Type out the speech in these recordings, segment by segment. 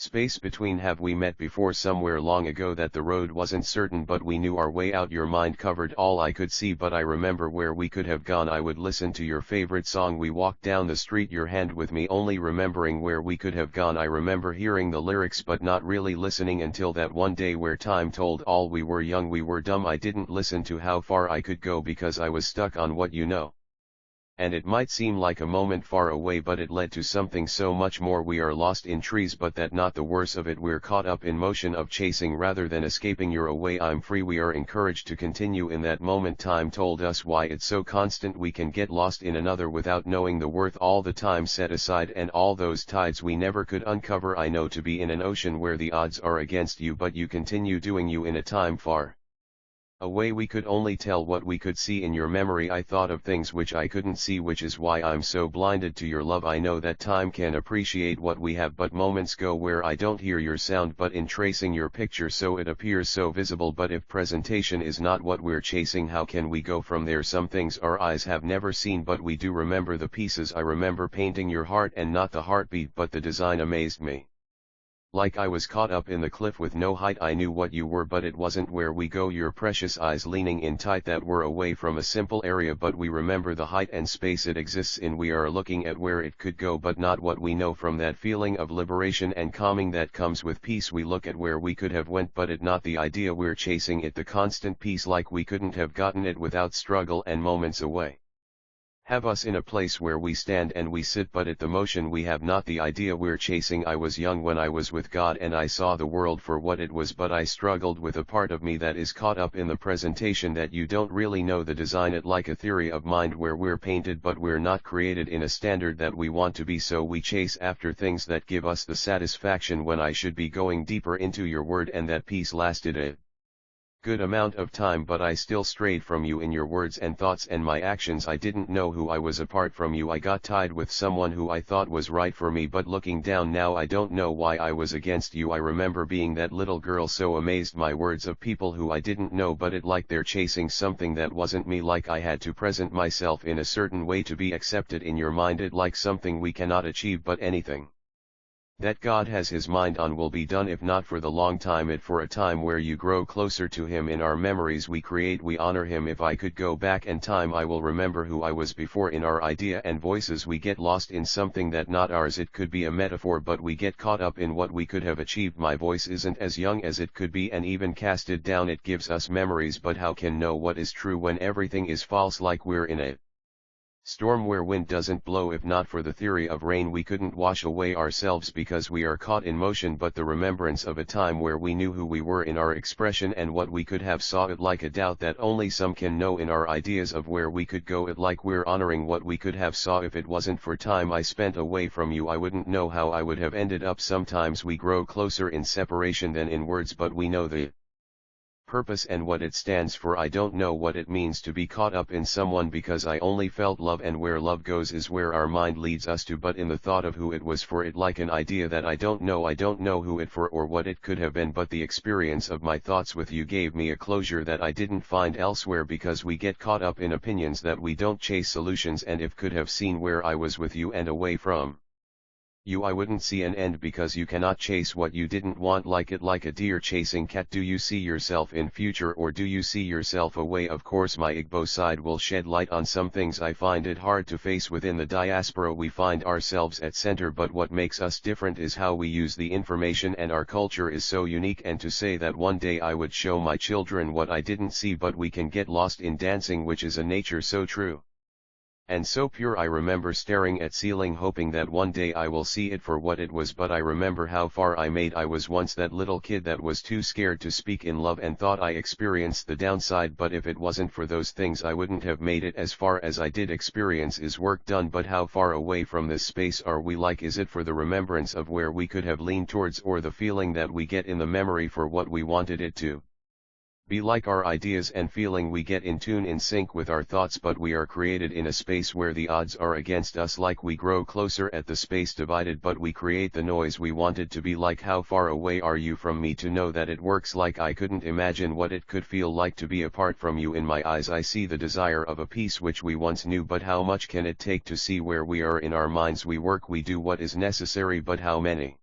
Space between. Have we met before somewhere long ago that the road wasn't certain but we knew our way out? Your mind covered all I could see but I remember where we could have gone. I would listen to your favorite song. We walked down the street, your hand with me, only remembering where we could have gone. I remember hearing the lyrics but not really listening until that one day where time told all. We were young, we were dumb. I didn't listen to how far I could go because I was stuck on what you know. And it might seem like a moment far away but it led to something so much more. We are lost in trees but that not the worst of it. We're caught up in motion of chasing rather than escaping. You're away, I'm free. We are encouraged to continue in that moment. Time told us why it's so constant. We can get lost in another without knowing the worth. All the time set aside and all those tides we never could uncover. I know to be in an ocean where the odds are against you but you continue doing you in a time far away. We could only tell what we could see in your memory. I thought of things which I couldn't see, which is why I'm so blinded to your love. I know that time can appreciate what we have but moments go where I don't hear your sound but in tracing your picture so it appears so visible. But if presentation is not what we're chasing, how can we go from there? Some things our eyes have never seen but we do remember the pieces. I remember painting your heart and not the heartbeat but the design amazed me. Like I was caught up in the cliff with no height. I knew what you were but it wasn't where we go. Your precious eyes leaning in tight that were away from a simple area but we remember the height and space it exists in. We are looking at where it could go but not what we know. From that feeling of liberation and calming that comes with peace, we look at where we could have went but it not the idea we're chasing it, the constant peace like we couldn't have gotten it without struggle and moments away. Have us in a place where we stand and we sit but at the motion we have not the idea we're chasing. I was young when I was with God and I saw the world for what it was but I struggled with a part of me that is caught up in the presentation that you don't really know the design. It like a theory of mind where we're painted but we're not created in a standard that we want to be, so we chase after things that give us the satisfaction when I should be going deeper into your word. And that peace lasted a good amount of time but I still strayed from you in your words and thoughts and my actions. I didn't know who I was apart from you. I got tied with someone who I thought was right for me but looking down now I don't know why I was against you. I remember being that little girl so amazed my words of people who I didn't know but it like they're chasing something that wasn't me, like I had to present myself in a certain way to be accepted in your mind. It like something we cannot achieve but anything that God has his mind on will be done, if not for the long time it for a time where you grow closer to him. In our memories we create, we honor him. If I could go back in time I will remember who I was before. In our idea and voices we get lost in something that not ours. It could be a metaphor but we get caught up in what we could have achieved. My voice isn't as young as it could be and even casted down it gives us memories but how can know what is true when everything is false? Like we're in a storm where wind doesn't blow. If not for the theory of rain we couldn't wash away ourselves because we are caught in motion. But the remembrance of a time where we knew who we were in our expression and what we could have, saw it like a doubt that only some can know. In our ideas of where we could go, it like we're honoring what we could have saw. If it wasn't for time I spent away from you I wouldn't know how I would have ended up. Sometimes we grow closer in separation than in words but we know the purpose and what it stands for. I don't know what it means to be caught up in someone because I only felt love, and where love goes is where our mind leads us to. But in the thought of who it was for, it like an idea that I don't know who it for or what it could have been, but the experience of my thoughts with you gave me a closure that I didn't find elsewhere. Because we get caught up in opinions that we don't chase solutions, and if could have seen where I was with you and away from you I wouldn't see an end, because you cannot chase what you didn't want, like a deer chasing cat. Do you see yourself in future or do you see yourself away? Of course my Igbo side will shed light on some things I find it hard to face. Within the diaspora we find ourselves at center, but what makes us different is how we use the information, and our culture is so unique. And to say that one day I would show my children what I didn't see, but we can get lost in dancing, which is a nature so true and so pure. I remember staring at ceiling hoping that one day I will see it for what it was, but I remember how far I made. I was once that little kid that was too scared to speak in love and thought I experienced the downside, but if it wasn't for those things I wouldn't have made it as far as I did. Experience is work done, but how far away from this space are we? Like, is it for the remembrance of where we could have leaned towards, or the feeling that we get in the memory for what we wanted it to be? Like our ideas and feeling, we get in tune, in sync with our thoughts, but we are created in a space where the odds are against us. Like we grow closer at the space divided, but we create the noise we wanted to be. Like, how far away are you from me to know that it works? Like I couldn't imagine what it could feel like to be apart from you. In my eyes I see the desire of a peace which we once knew, but how much can it take to see where we are? In our minds we work, we do what is necessary, but how many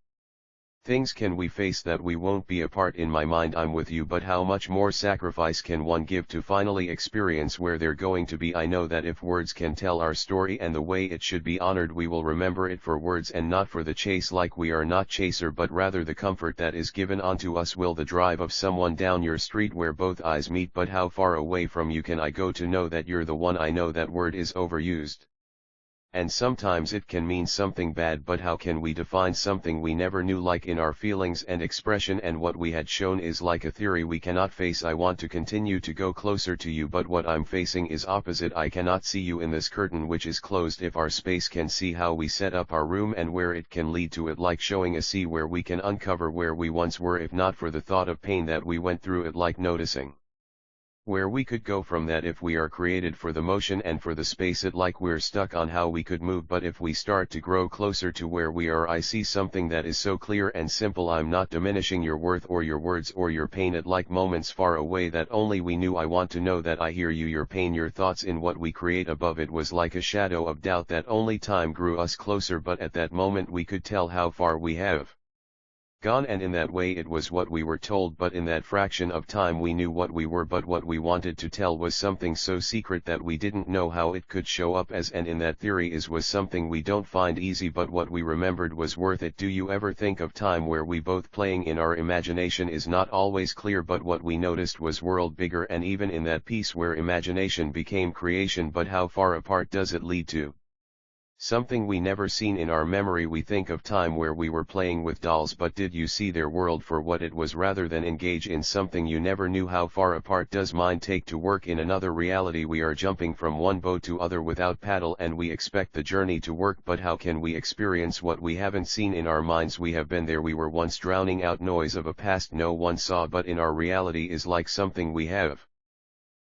Things can we face that we won't be apart. In my mind I'm with you, but how much more sacrifice can one give to finally experience where they're going to be? I know that if words can tell our story and the way it should be honored, we will remember it for words and not for the chase. Like we are not chaser, but rather the comfort that is given unto us. Will the drive of someone down your street where both eyes meet, but how far away from you can I go to know that you're the one? I know that word is overused, and sometimes it can mean something bad, but how can we define something we never knew, like in our feelings and expression? And what we had shown is like a theory we cannot face. I want to continue to go closer to you, but what I'm facing is opposite. I cannot see you in this curtain which is closed. If our space can see how we set up our room and where it can lead to, it like showing a sea where we can uncover where we once were, if not for the thought of pain that we went through, it like noticing where we could go from that. If we are created for the motion and for the space, it like we're stuck on how we could move. But if we start to grow closer to where we are, I see something that is so clear and simple. I'm not diminishing your worth or your words or your pain, it like moments far away that only we knew. I want to know that I hear you, your pain, your thoughts in what we create above. It was like a shadow of doubt that only time grew us closer, but at that moment we could tell how far we have gone, and in that way it was what we were told. But in that fraction of time we knew what we were, but what we wanted to tell was something so secret that we didn't know how it could show up as, and in that theory is was something we don't find easy, but what we remembered was worth it. Do you ever think of time where we both playing in our imagination is not always clear, but what we noticed was world bigger, and even in that piece where imagination became creation, but how far apart does it lead to something we never seen in our memory? We think of time where we were playing with dolls, but did you see their world for what it was rather than engage in something you never knew? How far apart does mind take to work in another reality? We are jumping from one boat to other without paddle, and we expect the journey to work, but how can we experience what we haven't seen? In our minds we have been there. We were once drowning out noise of a past no one saw, but in our reality is like something we have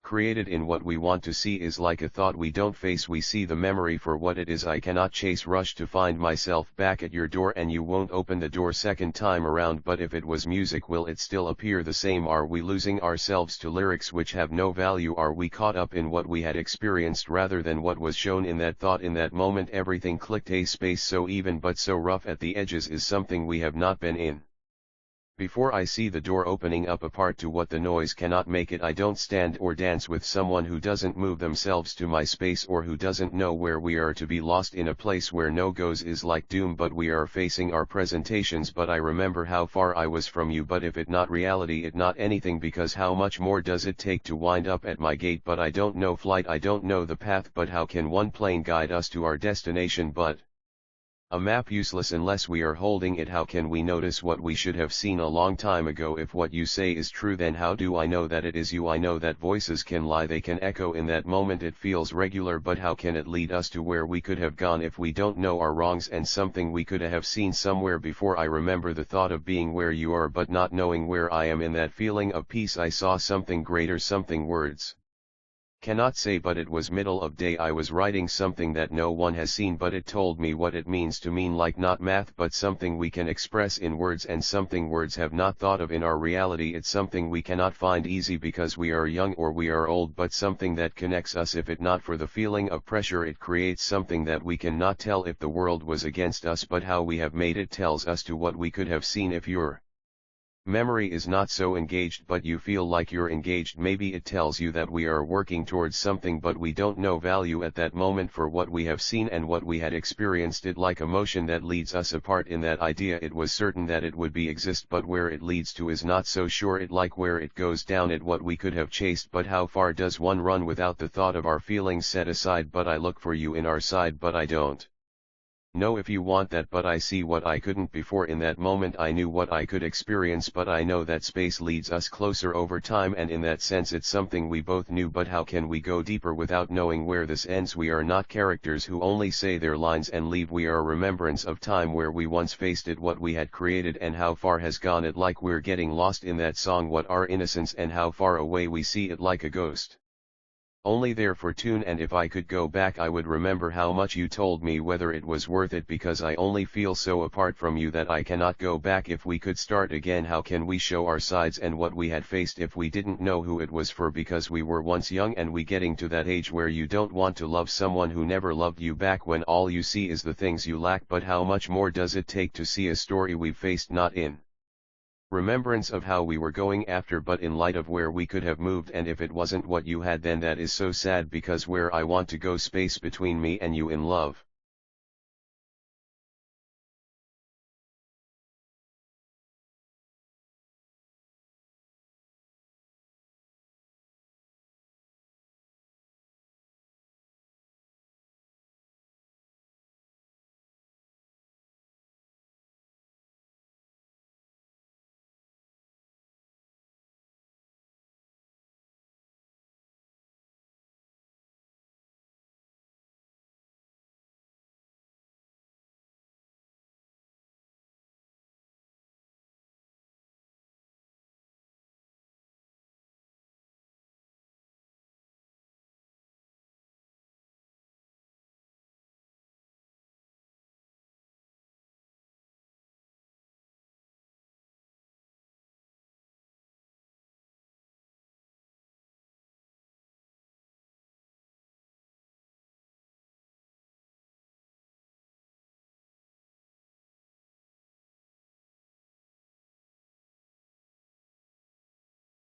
created. In what we want to see is like a thought we don't face. We see the memory for what it is. I cannot chase rush to find myself back at your door, and you won't open the door second time around. But if it was music, will it still appear the same? Are we losing ourselves to lyrics which have no value? Are we caught up in what we had experienced rather than what was shown in that thought? In that moment everything clicked. A space so even but so rough at the edges is something we have not been in before. I see the door opening up apart to what the noise cannot make it. I don't stand or dance with someone who doesn't move themselves to my space, or who doesn't know where we are. To be lost in a place where no goes is like doom, but we are facing our presentations. But I remember how far I was from you, but if it not reality, it not anything, because how much more does it take to wind up at my gate? But I don't know flight, I don't know the path, but how can one plane guide us to our destination? But a map useless unless we are holding it. How can we notice what we should have seen a long time ago? If what you say is true, then how do I know that it is you? I know that voices can lie, they can echo. In that moment it feels regular, but how can it lead us to where we could have gone if we don't know our wrongs and something we could have seen somewhere before? I remember the thought of being where you are but not knowing where I am. In that feeling of peace I saw something greater, something words cannot say, but it was middle of day. I was writing something that no one has seen, but it told me what it means to mean, like not math but something we can express in words, and something words have not thought of in our reality. It's something we cannot find easy because we are young or we are old, but something that connects us. If it not for the feeling of pressure, it creates something that we cannot tell if the world was against us, but how we have made it tells us to what we could have seen. If your memory is not so engaged but you feel like you're engaged, maybe it tells you that we are working towards something, but we don't know value at that moment for what we have seen and what we had experienced. It like a motion that leads us apart. In that idea it was certain that it would be exist, but where it leads to is not so sure. It like where it goes down at what we could have chased, but how far does one run without the thought of our feelings set aside? But I look for you in our side, but I don't know if you want that, but I see what I couldn't before. In that moment I knew what I could experience, but I know that space leads us closer over time, and in that sense it's something we both knew. But how can we go deeper without knowing where this ends? We are not characters who only say their lines and leave. We are a remembrance of time where we once faced it, what we had created, and how far has gone it. Like we're getting lost in that song, what our innocence and how far away we see it, like a ghost only there for tune, and if I could go back I would remember how much you told me, whether it was worth it, because I only feel so apart from you that I cannot go back. If we could start again, how can we show our sides and what we had faced if we didn't know who it was for, because we were once young and we getting to that age where you don't want to love someone who never loved you back, when all you see is the things you lack. But how much more does it take to see a story we've faced, not in remembrance of how we were going after, but in light of where we could have moved, and if it wasn't what you had then that is so sad, because where I want to go, space between me and you in love.